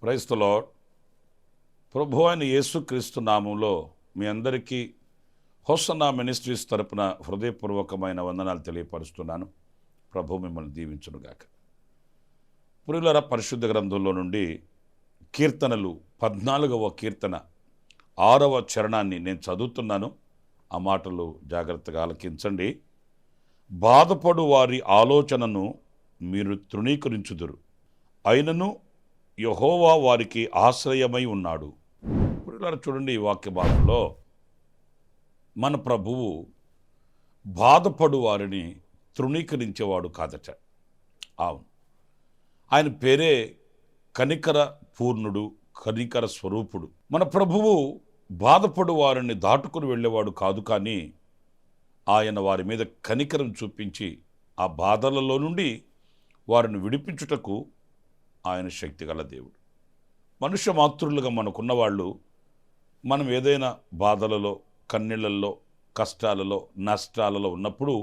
Praise the lord. ప్రభు అయిన యేసుక్రీస్తు నామంలో మీ అందరికీ హోసన్నా మినిస్ట్రీస్ తరపున హృదయపూర్వకమైన వందనాలు తెలియపరుస్తున్నాను. ప్రభు మిమ్మల్ని దీవించునుగాక. ప్రియులారా, పరిశుద్ధ గ్రంథంలో నుండి కీర్తనలు 14వ కీర్తన 6వ చరణాన్ని నేను చదువుతున్నాను. ఆ మాటలు జాగ్రత్తగా ఆలకించండి. బాధపడు వారి ఆలోచనను మీరు తృణీకరించుదురు, అయినను యెహోవా వారికి ఆశ్రయమై ఉన్నాడు. ఇప్పుడు చూడండి, ఈ వాక్య భాగంలో మన ప్రభువు బాధపడు వారిని తృణీకరించేవాడు కాదట. అవును, ఆయన పేరే కనికర పూర్ణుడు, కనికర స్వరూపుడు. మన ప్రభువు బాధపడు వారిని దాటుకుని వెళ్ళేవాడు కాదు, కానీ ఆయన వారి మీద కనికరం చూపించి ఆ బాధలలో నుండి వారిని విడిపించుటకు ఆయన శక్తిగల దేవుడు. మనుష్య మాతృలుగా మనకున్నవాళ్ళు మనం ఏదైనా బాధలలో, కన్నీళ్లలో, కష్టాలలో, నష్టాలలో ఉన్నప్పుడు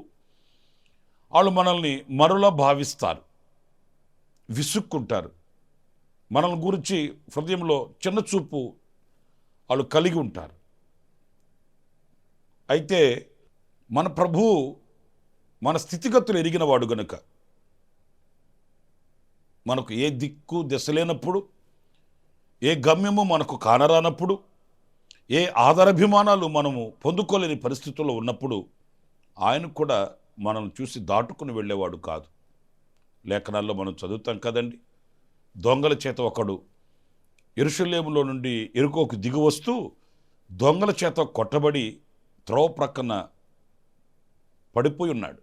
వాళ్ళు మనల్ని మరోలా భావిస్తారు, విసుక్కుంటారు. మనల్ని గురించి హృదయంలో చిన్న చూపు వాళ్ళు కలిగి ఉంటారు. అయితే మన ప్రభువు మన స్థితిగతులు ఎరిగినవాడు గనుక మనకు ఏ దిక్కు దశలేనప్పుడు, ఏ గమ్యము మనకు కానరానప్పుడు, ఏ ఆధారాభిమానాలు మనము పొందుకోలేని పరిస్థితుల్లో ఉన్నప్పుడు ఆయన కూడా మనల్ని చూసి దాటుకుని వెళ్ళేవాడు కాదు. లేఖనాల్లో మనం చదువుతాం కదండి, దొంగల చేత ఒకడు యెరూషలేములో నుండి యెరికోకు దిగి వస్తూ దొంగల చేత కొట్టబడి త్రోవ ప్రక్కన పడిపోయి ఉన్నాడు.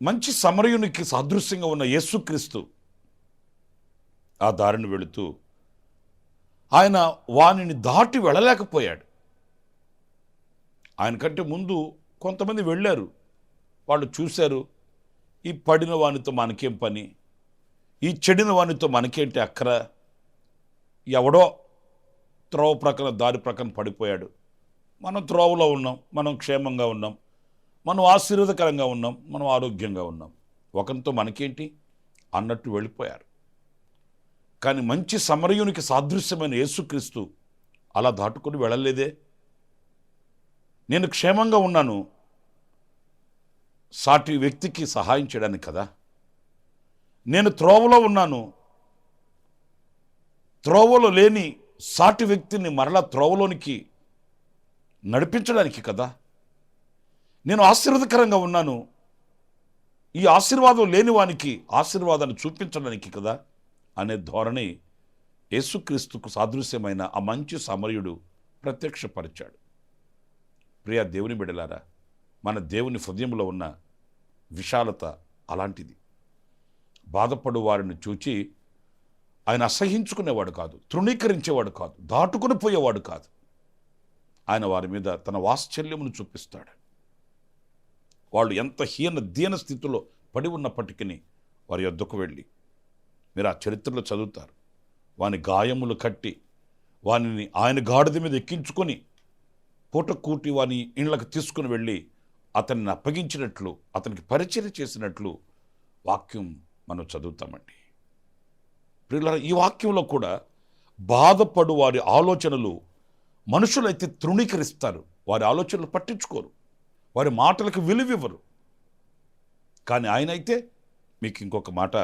మంచి సమరయునికి సాదృశ్యంగా ఉన్న యేసుక్రీస్తు ఆ దారిని వెళుతూ ఆయన వానిని దాటి వెళ్ళలేకపోయాడు. ఆయన కంటే ముందు కొంతమంది వెళ్ళారు. వాళ్ళు చూశారు, ఈ పడిన వానితో మనకేం పని, ఈ చెడిన వానితో మనకేంటి అక్కర, ఎవడో త్రోవ ప్రక్కన దారి ప్రక్కన పడిపోయాడు, మనం త్రోవలో ఉన్నాం, మనం క్షేమంగా ఉన్నాం, మనం ఆశీర్వాదకరంగా ఉన్నాం, మనం ఆరోగ్యంగా ఉన్నాం, ఒకరితో మనకేంటి అన్నట్టు వెళ్ళిపోయారు. కానీ మంచి సమరయునికి సాదృశ్యమైన యేసుక్రీస్తు అలా దాటుకొని వెళ్ళలేదే. నేను క్షేమంగా ఉన్నాను సాటి వ్యక్తికి సహాయం చేయడానికి కదా. నేను త్రోవలో ఉన్నాను, త్రోవలో లేని సాటి వ్యక్తిని మరలా త్రోవలోనికి నడిపించడానికి కదా. నేను ఆశీర్వాదకరంగా ఉన్నాను, ఈ ఆశీర్వాదం లేని వానికి ఆశీర్వాదాన్ని చూపించడానికి కదా అనే ధోరణి యేసుక్రీస్తుకు సాదృశ్యమైన ఆ మంచి సమరయుడు ప్రత్యక్షపరిచాడు. ప్రియ దేవుని బిడ్డలారా, మన దేవుని హృదయంలో ఉన్న విశాలత అలాంటిది. బాధపడు వారిని చూచి ఆయన అసహించుకునేవాడు కాదు, తృణీకరించేవాడు కాదు, దాటుకుని పోయేవాడు కాదు. ఆయన వారి మీద తన వాత్సల్యమును చూపిస్తాడు. వాళ్ళు ఎంత దీన స్థితిలో పడి ఉన్నప్పటికీ వారి యొద్దకు వెళ్ళి, మీరు ఆ చరిత్రలో చదువుతారు, వాని గాయములు కట్టి వానిని ఆయన గాడిద మీద ఎక్కించుకొని పూటకూటి వాని ఇండ్లకు తీసుకుని వెళ్ళి అతన్ని అప్పగించినట్లు, అతనికి పరిచర్య చేసినట్లు వాక్యం మనం చదువుతామండి. ప్రియులారా, ఈ వాక్యంలో కూడా బాధపడు వారి ఆలోచనలు మనుషులైతే తృణీకరిస్తారు, వారి ఆలోచనలు పట్టించుకోరు, వారి మాటలకు విలువివ్వరు. కానీ ఆయన అయితే మీకు ఇంకొక మాట,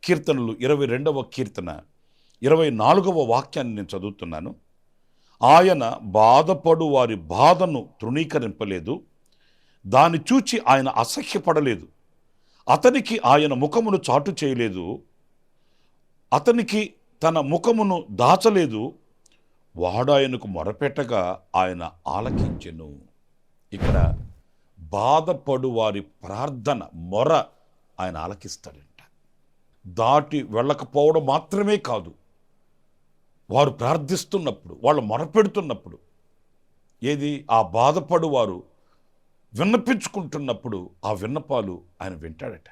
కీర్తనలు 22వ కీర్తన 24వ వాక్యాన్ని నేను చదువుతున్నాను. ఆయన బాధపడు వారి బాధను తృణీకరింపలేదు, దాన్ని చూచి ఆయన అసహ్యపడలేదు, అతనికి ఆయన ముఖమును చాటు చేయలేదు, అతనికి తన ముఖమును దాచలేదు, వాడాయనకు మొరపెట్టగా ఆయన ఆలకించెను. ఇక్కడ బాధపడు వారి ప్రార్థన మొర ఆయన ఆలకిస్తాడంట. దాటి వెళ్ళకపోవడం మాత్రమే కాదు, వారు ప్రార్థిస్తున్నప్పుడు, వాళ్ళు మొరపెడుతున్నప్పుడు, ఏది ఆ బాధపడు వారు విన్నపించుకుంటున్నప్పుడు ఆ విన్నపాలు ఆయన వింటాడట.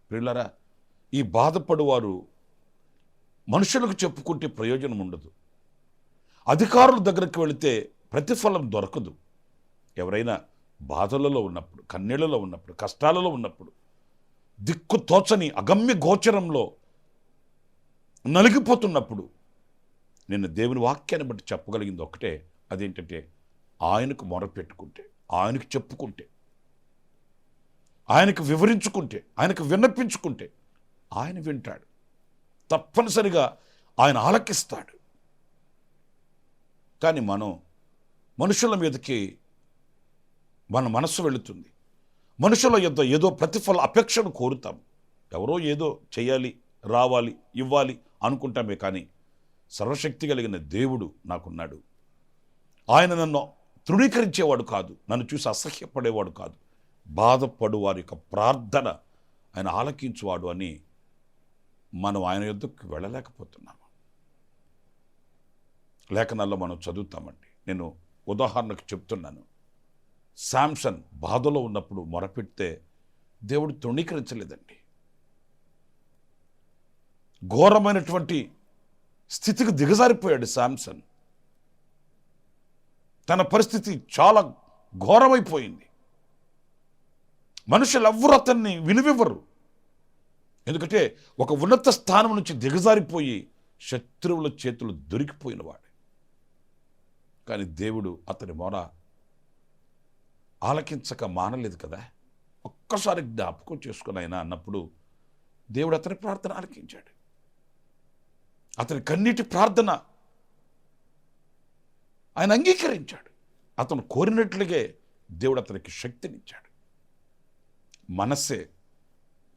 ప్రియులారా, ఈ బాధపడు వారు మనుషులకు చెప్పుకుంటే ప్రయోజనం ఉండదు. అధికారుల దగ్గరికి వెళితే ప్రతిఫలం దొరకదు. ఎవరైనా బాధలలో ఉన్నప్పుడు, కన్నీళ్లలో ఉన్నప్పుడు, కష్టాలలో ఉన్నప్పుడు, దిక్కు తోచని అగమ్య గోచరంలో నలిగిపోతున్నప్పుడు నేను దేవుని వాక్యాన్ని బట్టి చెప్పగలిగింది ఒకటే, అదేంటంటే ఆయనకు మొరపెట్టుకుంటే, ఆయనకు చెప్పుకుంటే, ఆయనకు వివరించుకుంటే, ఆయనకు విన్నపించుకుంటే ఆయన వింటాడు. తప్పనిసరిగా ఆయన ఆలకిస్తాడు. కానీ మనం మనుషుల మీదకి మన మనస్సు వెళుతుంది. మనుషుల యొద్ద ఏదో ప్రతిఫల అపేక్షను కోరుతాం. ఎవరో ఏదో చేయాలి, రావాలి, ఇవ్వాలి అనుకుంటామే. కానీ సర్వశక్తి కలిగిన దేవుడు నాకున్నాడు. ఆయన నన్ను తృణీకరించేవాడు కాదు, నన్ను చూసి అసహ్యపడేవాడు కాదు. బాధపడు వారి యొక్క ప్రార్థన ఆయన ఆలకించువాడు అని మనం ఆయన యొద్దకు వెళ్ళలేకపోతున్నాము. లేఖనాల్లో మనం చదువుతామండి. నేను ఉదాహరణకు చెప్తున్నాను. శాంసన్ బాధలో ఉన్నప్పుడు మొరపెడితే దేవుడు తృణీకరించలేదండి. ఘోరమైనటువంటి స్థితికి దిగజారిపోయాడు శాంసన్. తన పరిస్థితి చాలా ఘోరమైపోయింది. మనుషులు ఎవ్వరూ అతన్ని విలువివ్వరు. ఎందుకంటే ఒక ఉన్నత స్థానం నుంచి దిగజారిపోయి శత్రువుల చేతులు దొరికిపోయినవాడు. కానీ దేవుడు అతని మొర ఆలకించక మానలేదు కదా. ఒక్కసారి జ్ఞాపకం చేసుకుని ఆయన అన్నప్పుడు దేవుడు అతని ప్రార్థన ఆలకించాడు. అతని కన్నీటి ప్రార్థన ఆయన అంగీకరించాడు. అతను కోరినట్లుగే దేవుడు అతనికి శక్తినిచ్చాడు. మనస్సే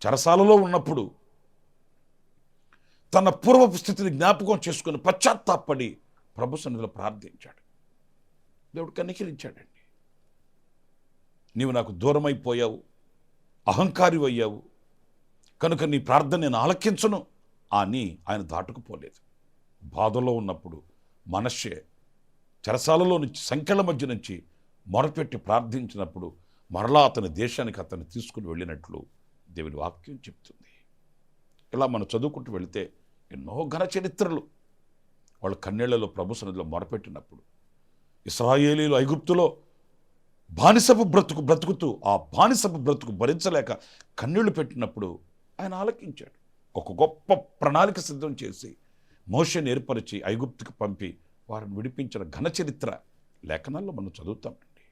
చెరసాలలో ఉన్నప్పుడు తన పూర్వపు స్థితిని జ్ఞాపకం చేసుకుని పశ్చాత్తాపడి ప్రభు సన్నిధిలో ప్రార్థించాడు. దేవుడు కనికరించాడండి. నీవు నాకు దూరమైపోయావు, అహంకారి అయ్యావు కనుక నీ ప్రార్థన నేను ఆలకించను అని ఆయన దాటుకుపోలేదు. బాధలో ఉన్నప్పుడు మనస్సే చెరసాలలో నుంచి, సంఖ్యల మధ్య నుంచి మొరపెట్టి ప్రార్థించినప్పుడు మరలా అతని దేశానికి అతన్ని తీసుకుని వెళ్ళినట్లు దేవుని వాక్యం చెప్తుంది. ఇలా మనం చదువుకుంటూ వెళితే ఎన్నో ఘన చరిత్రలు వాళ్ళ కన్నీళ్లలో ప్రభు సన్నిధిలో మొరపెట్టినప్పుడు, ఇశ్రాయేలీలు ఐగుప్తులో బానిసపు బ్రతుకుతూ ఆ బానిసపు బ్రతుకు భరించలేక కన్నీళ్లు పెట్టినప్పుడు ఆయన ఆలకించాడు. ఒక గొప్ప ప్రణాళిక సిద్ధం చేసి మోషేని ఏర్పరిచి ఐగుప్తుకు పంపి వారిని విడిపించిన ఘన చరిత్ర లేఖనాల్లో మనం చదువుతామండి.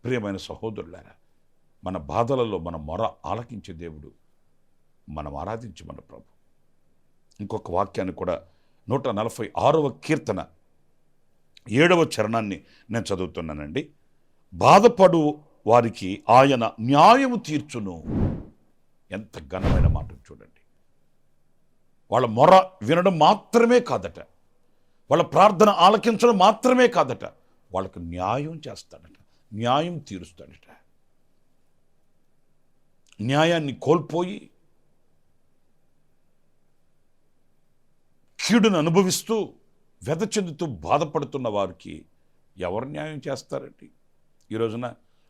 ప్రియమైన సహోదరులారా, మన బాధలలో మన మొర ఆలకించే దేవుడు, మనం ఆరాధించి మన ప్రభు. ఇంకొక వాక్యాన్ని కూడా 146వ కీర్తన 7వ చరణాన్ని నేను చదువుతున్నానండి. బాధపడు వారికి ఆయన న్యాయము తీర్చును. ఎంత ఘనమైన మాట చూడండి. వాళ్ళ మొర వినడం మాత్రమే కాదట, వాళ్ళ ప్రార్థన ఆలకించడం మాత్రమే కాదట, వాళ్ళకు న్యాయం చేస్తాడట, న్యాయం తీరుస్తాడట. న్యాయాన్ని కోల్పోయి కీడును అనుభవిస్తూ వ్యధ చెందుతూ బాధపడుతున్న వారికి ఎవరు న్యాయం చేస్తారండి? ఈ రోజున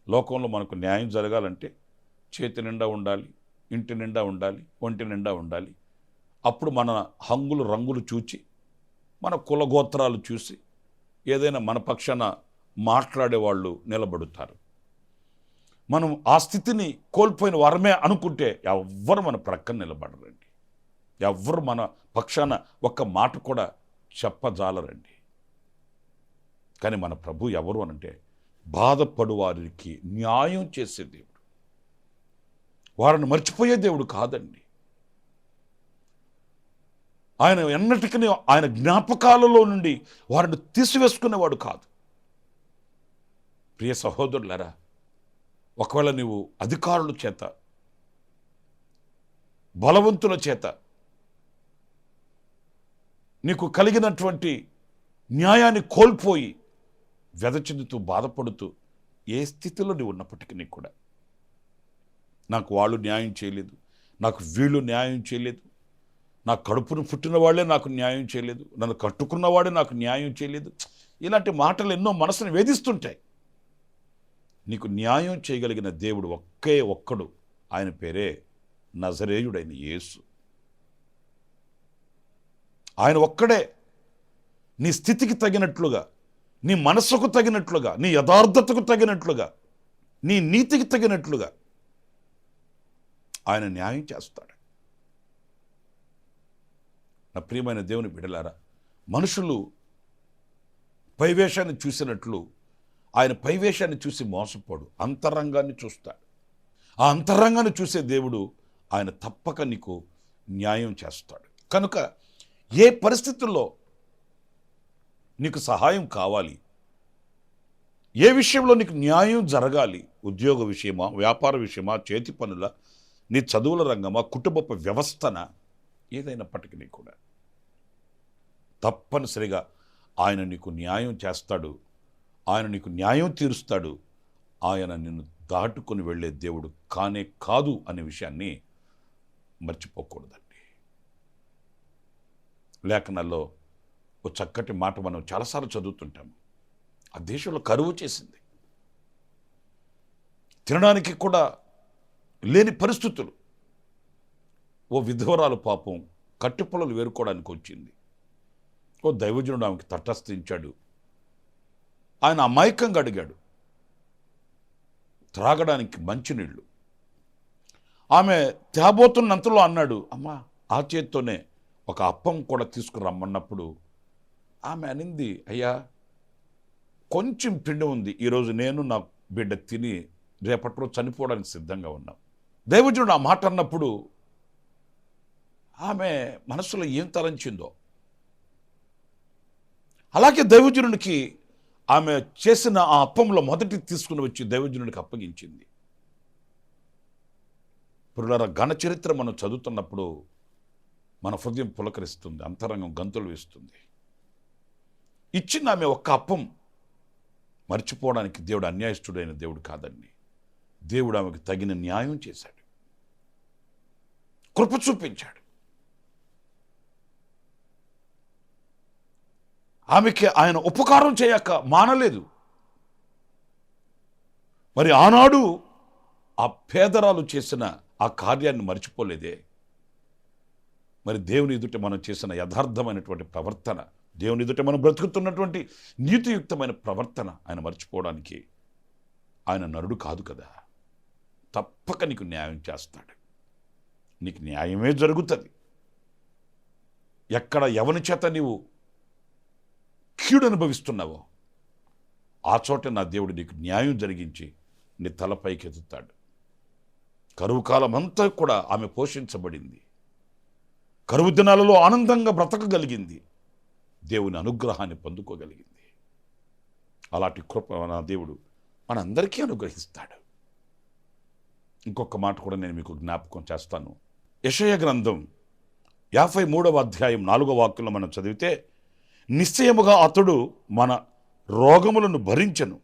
లోకంలో మనకు న్యాయం జరగాలంటే చేతి నిండా ఉండాలి, ఇంటి నిండా ఉండాలి, ఒంటి నిండా ఉండాలి. అప్పుడు మన హంగులు రంగులు చూచి, మన కులగోత్రాలు చూసి ఏదైనా మన పక్షాన మాట్లాడేవాళ్ళు నిలబడుతారు. మనం ఆ స్థితిని కోల్పోయిన వరమే అనుకుంటే ఎవ్వరు మన ప్రక్కన నిలబడరండి. ఎవ్వరు మన పక్షాన ఒక్క మాట కూడా చెప్పజాలరండి. కానీ మన ప్రభు ఎవరు అనంటే బాధపడు వారికి న్యాయం చేసే దేవుడు, వారిని మర్చిపోయే దేవుడు కాదండి. ఆయన ఎన్నటికీ ఆయన జ్ఞాపకాలలో నుండి వారిని తీసివేసుకునేవాడు కాదు. ప్రియ సహోదరులారా, ఒకవేళ నీవు అధికారుల చేత, బలవంతుల చేత నీకు కలిగినటువంటి న్యాయాన్ని కోల్పోయి వ్యధ చెందుతూ బాధపడుతూ ఏ స్థితిలో నువ్వు ఉన్నప్పటికీ కూడా నాకు వాళ్ళు న్యాయం చేయలేదు, నాకు వీళ్ళు న్యాయం చేయలేదు, నా కడుపును పుట్టిన వాళ్ళే నాకు న్యాయం చేయలేదు, నన్ను కట్టుకున్నవాడే నాకు న్యాయం చేయలేదు, ఇలాంటి మాటలు ఎన్నో మనసును వేధిస్తుంటాయి. నీకు న్యాయం చేయగలిగిన దేవుడు ఒకే ఒక్కడు, ఆయన పేరే నజరేయుడైన యేసు. ఆయన ఒక్కడే నీ స్థితికి తగినట్లుగా, నీ మనస్సుకు తగినట్లుగా, నీ యథార్థతకు తగినట్లుగా, నీ నీతికి తగినట్లుగా ఆయన న్యాయం చేస్తాడు. నా ప్రియమైన దేవుని బిడ్డలారా, మనుషులు పైవేషాన్ని చూసినట్లు ఆయన పైవేషాన్ని చూసి మోసపోడు, అంతరంగాన్ని చూస్తాడు. ఆ అంతరంగాన్ని చూసే దేవుడు ఆయన తప్పక నీకు న్యాయం చేస్తాడు. కనుక ఏ పరిస్థితుల్లో నీకు సహాయం కావాలి, ఏ విషయంలో నీకు న్యాయం జరగాలి, ఉద్యోగ విషయమా, వ్యాపార విషయమా, చేతి పనుల, నీ చదువుల రంగమా, కుటుంబ వ్యవస్థన, ఏదైనప్పటికీ కూడా తప్పనిసరిగా ఆయన నీకు న్యాయం చేస్తాడు, ఆయన నీకు న్యాయం తీరుస్తాడు. ఆయన నిన్ను దాటుకొని వెళ్ళే దేవుడు కానే కాదు అనే విషయాన్ని మర్చిపోకూడదండి. లేఖనాల్లో ఓ చక్కటి మాట మనం చాలాసార్లు చదువుతుంటాము. ఆ దేశంలో కరువు చేసింది, తినడానికి కూడా లేని పరిస్థితులు. ఓ విధవరాలు పాపం కట్టెపుల్లలు వేరుకోవడానికి వచ్చింది. ఓ దైవజనుడు ఆమెకి తటస్థించాడు. ఆయన అమాయకంగా అడిగాడు త్రాగడానికి మంచినీళ్ళు. ఆమె తేబోతున్నంతలో అన్నాడు, అమ్మా ఆ చేత్తోనే ఒక అప్పం కూడా తీసుకురమ్మన్నప్పుడు ఆమె అనింది, అయ్యా కొంచెం పిండి ఉంది, ఈరోజు నేను నా బిడ్డ తిని రేపటి రోజు చనిపోవడానికి సిద్ధంగా ఉన్నాం. దైవజనుడు ఆ మాట అన్నప్పుడు ఆమె మనసులో ఏం తలంచిందో. అలాగే దైవజనుడికి ఆమె చేసిన ఆ అప్పంలో మొదటి తీసుకుని వచ్చి దైవజనుడికి అప్పగించింది. పురులారా, ఘన చరిత్ర మనం చదువుతున్నప్పుడు మన హృదయం పులకరిస్తుంది, అంతరంగం గంతులు వేస్తుంది. ఇచ్చిన ఆమె ఒక్క అప్పం మర్చిపోవడానికి దేవుడు అన్యాయస్తుడైన దేవుడు కాదండి. దేవుడు ఆమెకు తగిన న్యాయం చేశాడు, కృప చూపించాడు. ఆమెకి ఆయన ఉపకారం చేయక మానలేదు. మరి ఆనాడు ఆ పేదరాలు చేసిన ఆ కార్యాన్ని మర్చిపోలేదే. మరి దేవుని ఎదుట మనం చేసిన యథార్థమైనటువంటి ప్రవర్తన, దేవుని ఎదుట మనం బ్రతుకుతున్నటువంటి నీతియుక్తమైన ప్రవర్తన ఆయన మర్చిపోవడానికి ఆయన నరుడు కాదు కదా. తప్పక నీకు న్యాయం చేస్తాడు, నీకు న్యాయమే జరుగుతుంది. ఎక్కడ ఎవని చేత నీవు కీడు అనుభవిస్తున్నావో ఆ చోట నా దేవుడు నీకు న్యాయం జరిగించి నీ తలపైకి ఎత్తుతాడు. కరువు కాలం అంతా కూడా ఆమె పోషించబడింది, కరువు దినాలలో ఆనందంగా బ్రతకగలిగింది, దేవుని అనుగ్రహాన్ని పొందుకోగలిగింది. అలాంటి కృప నా దేవుడు మనందరికీ అనుగ్రహిస్తాడు. ఇంకొక మాట కూడా నేను మీకు జ్ఞాపకం చేస్తాను. యెషయా గ్రంథం 53వ అధ్యాయం 4వ వాక్యంలో మనం చదివితే, నిశ్చయముగా అతడు మన రోగములను భరించెను,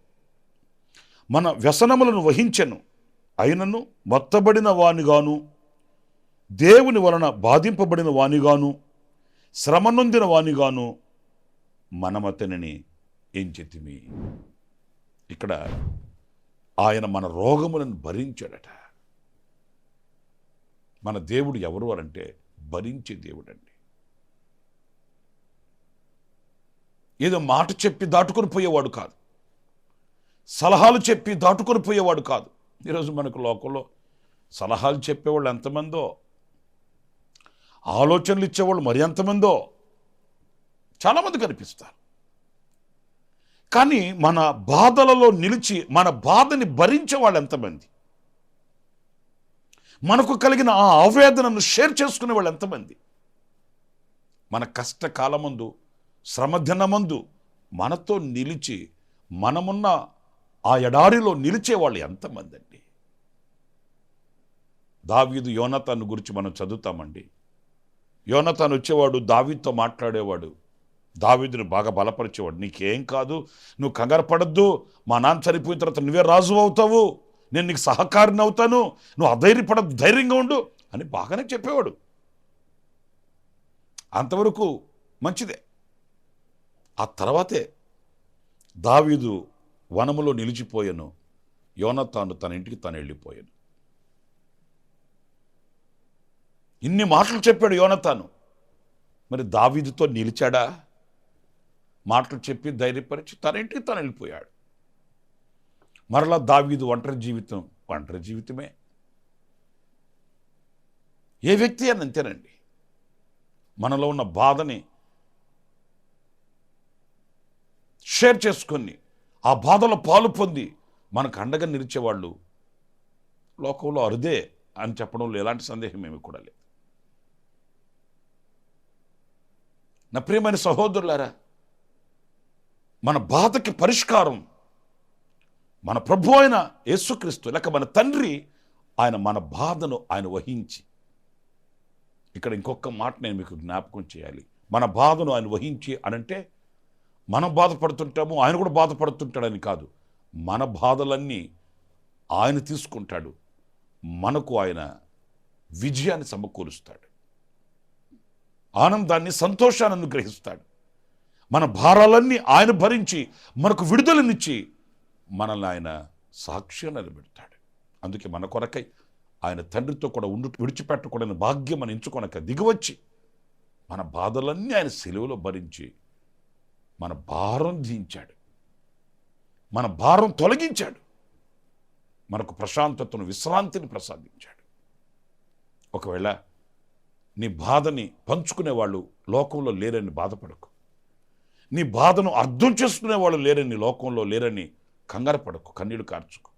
మన వ్యసనములను వహించెను, అయినను మొత్తబడిన వానిగాను, దేవుని వలన బాధింపబడిన వానిగాను, శ్రమ నొందిన వానిగాను మనమతనిని ఎంచితిమి. ఇక్కడ ఆయన మన రోగములను భరించాడట. మన దేవుడు ఎవరు అంటే భరించే దేవుడండి. ఏదో మాట చెప్పి దాటుకొని పోయేవాడు కాదు, సలహాలు చెప్పి దాటుకొని పోయేవాడు కాదు. ఈరోజు మనకు లోకంలో సలహాలు చెప్పేవాళ్ళు ఎంతమందో, ఆలోచనలు ఇచ్చేవాళ్ళు మరి ఎంతమందో చాలామంది కనిపిస్తారు. కానీ మన బాధలలో నిలిచి మన బాధని భరించే వాళ్ళు ఎంతమంది, మనకు కలిగిన ఆ ఆవేదనను షేర్ చేసుకునే వాళ్ళు ఎంతమంది, మన కష్టకాలమందు శ్రమదినమందు మనతో నిలిచి మనమున్న ఆ ఎడారిలో నిలిచేవాళ్ళు ఎంతమంది అండి. దావీదు యోనాతాను గురించి మనం చదువుతామండి. యోనాతాను వచ్చేవాడు, దావీదుతో మాట్లాడేవాడు, దావీదుని బాగా బలపరిచేవాడు. నీకేం కాదు, నువ్వు కంగారు పడద్దు, మా నాన్న చనిపోయిన తర్వాత నువ్వే రాజు అవుతావు, నేను నీకు సహకారిని అవుతాను, నువ్వు అధైర్యపడద్దు, ధైర్యంగా ఉండు అని బాగానే చెప్పేవాడు. అంతవరకు మంచిదే. ఆ తర్వాతే దావీదు వనములో నిలిచిపోయాను, యోనతాను తన ఇంటికి తను వెళ్ళిపోయాను. ఇన్ని మాటలు చెప్పాడు యోనతాను. మరి దావీదుతో నిలిచాడా? మాటలు చెప్పి ధైర్యపరిచి తన ఇంటికి తను వెళ్ళిపోయాడు. మరలా దావీదు ఒంటరి జీవితమే. ఏ వ్యక్తి అని అంతేనండి. మనలో ఉన్న బాధని షేర్ చేసుకొని ఆ బాధలో పాలు పొంది మనకు అండగా నిలిచేవాళ్ళు లోకంలో అరుదే అని చెప్పడంలో ఎలాంటి సందేహం ఏమి కూడా లేదు. నా ప్రియమైన సహోదరులారా, మన బాధకి పరిష్కారం మన ప్రభు అయిన యేసుక్రీస్తు, లేక మన తండ్రి. ఆయన మన బాధను ఆయన వహించి, ఇక్కడ ఇంకొక మాట నేను మీకు జ్ఞాపకం చేయాలి. మన బాధను ఆయన వహించి అనంటే మనం బాధపడుతుంటాము, ఆయన కూడా బాధపడుతుంటాడని కాదు. మన బాధలన్నీ ఆయన తీసుకుంటాడు, మనకు ఆయన విజయాన్ని సమకూరుస్తాడు, ఆనందాన్ని, సంతోషాన్ని అనుగ్రహిస్తాడు. మన భారాలన్నీ ఆయన భరించి మనకు విడుదలనిచ్చి మనల్ని ఆయన సాక్ష్యం నిలబెడతాడు. అందుకే మన కొరకై ఆయన తండ్రితో కూడా విడిచిపెట్టకూడని భాగ్యం మనం ఎంచుకొనక దిగివచ్చి మన బాధలన్నీ ఆయన సిలువలో భరించి మన భారం దించాడు, మన భారం తొలగించాడు, మనకు ప్రశాంతతను, విశ్రాంతిని ప్రసాదించాడు. ఒకవేళ నీ బాధని పంచుకునే వాళ్ళు లోకంలో లేరని బాధపడకు, నీ బాధను అర్థం చేసుకునే వాళ్ళు లేరని లోకంలో లేరని కంగారు పడకు, కన్నీళ్లు కార్చుకు.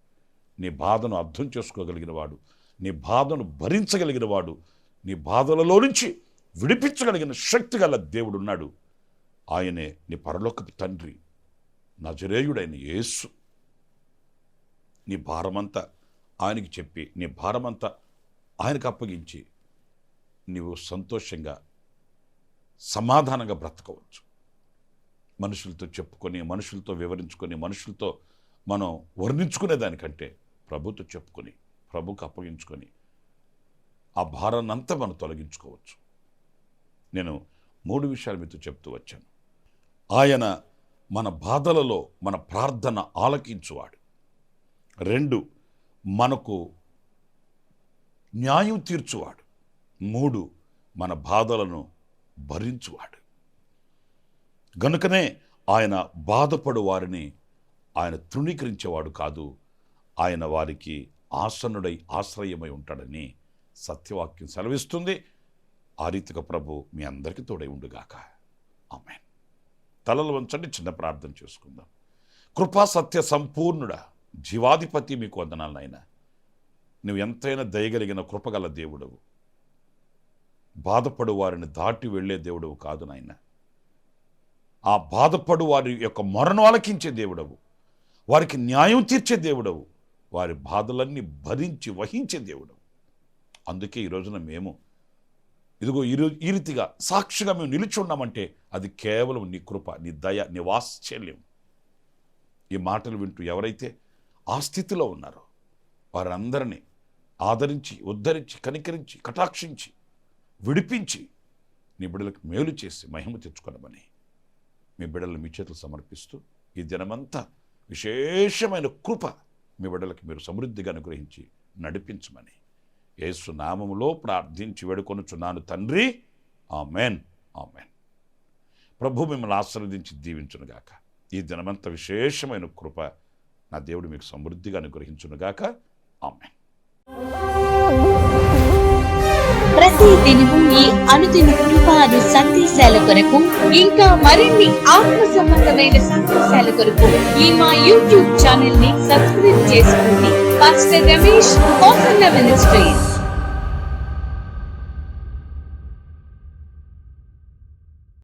నీ బాధను అర్థం చేసుకోగలిగిన వాడు, నీ బాధను భరించగలిగిన వాడు, నీ బాధలలో నుంచి విడిపించగలిగిన శక్తి గల దేవుడు ఉన్నాడు. ఆయనే నీ పరలోకపు తండ్రి, నజరేయుడైన యేసు. నీ భారమంతా ఆయనకి చెప్పి, నీ భారమంతా ఆయనకు అప్పగించి నీవు సంతోషంగా, సమాధానంగా బ్రతకవచ్చు. మనుషులతో చెప్పుకొని, మనుషులతో వివరించుకొని, మనుషులతో మనం వర్ణించుకునే దానికంటే ప్రభుతో చెప్పుకొని, ప్రభుకు అప్పగించుకొని ఆ భారాన్ని అంతా మనం తొలగించుకోవచ్చు. నేను 3 విషయాలు మీతో చెప్తూ వచ్చాను. ఆయన మన బాధలలో మన ప్రార్థన ఆలకించువాడు. 2, మనకు న్యాయం తీర్చువాడు. 3, మన బాధలను భరించువాడు. గనుకనే ఆయన బాధపడు వారిని ఆయన తృణీకరించేవాడు కాదు, ఆయన వారికి ఆసన్నుడై ఆశ్రయమై ఉంటాడని సత్యవాక్యం సెలవిస్తుంది. ఆ రీతిగా ప్రభు మీ అందరికీ తోడై ఉండుగాక. ఆమేన్. తలలు వంచండి, చిన్న ప్రార్థన చేసుకుందాం. కృపా సత్య సంపూర్ణుడా, జీవాధిపతి, మీకు వందనాలు నాయన. నువ్వు ఎంతైనా దయగలిగిన కృపగల దేవుడవు, బాధపడు వారిని దాటి వెళ్ళే దేవుడవు కాదు నాయన. ఆ బాధపడు వారి యొక్క మొరను ఆలకించే దేవుడవు, వారికి న్యాయం తీర్చే దేవుడవు, వారి బాధలన్నీ భరించి వహించే దేవుడవు. అందుకే ఈ రోజున మేము ఇదిగో ఈ రీతిగా సాక్షిగా మేము నిలిచి ఉన్నామంటే అది కేవలం నీ కృప, నీ దయ, నీ వాత్సల్యం. ఈ మాటలు వింటూ ఎవరైతే ఆ స్థితిలో ఉన్నారో వారందరినీ ఆదరించి, ఉద్ధరించి, కనికరించి, కటాక్షించి, విడిపించి నీ బిడ్డలకు మేలు చేసి మహిమ తెచ్చుకోనమని మీ బిడ్డలను మీ చేతులు సమర్పిస్తూ, ఈ దినమంతా విశేషమైన కృప మీ బిడ్డలకు మీరు సమృద్ధిగా అనుగ్రహించి నడిపించమని యేసు నామములో ప్రార్థించి వేడుకొనుచున్నాను తండ్రి. Amen, amen. ప్రభు మిమ్మల్ని ఆశీర్వదించి దీవించునుగాక. ఈ దినమంతా విశేషమైన కృప నా దేవుడు మీకు సమృద్ధిగా అనుగ్రహించునుగాక. ఆమెన్. ప్రతి దినము ఈ అనుదిన కృపాను సందేశాల కొరకు, ఇంకా మరిన్ని ఆత్మ సంబంధమైన సందేశాల కొరకు ఈ మా యూట్యూబ్ ఛానల్ ని సబ్స్క్రైబ్ చేసుకోండి. Pastor Ramesh, hosanna ministries.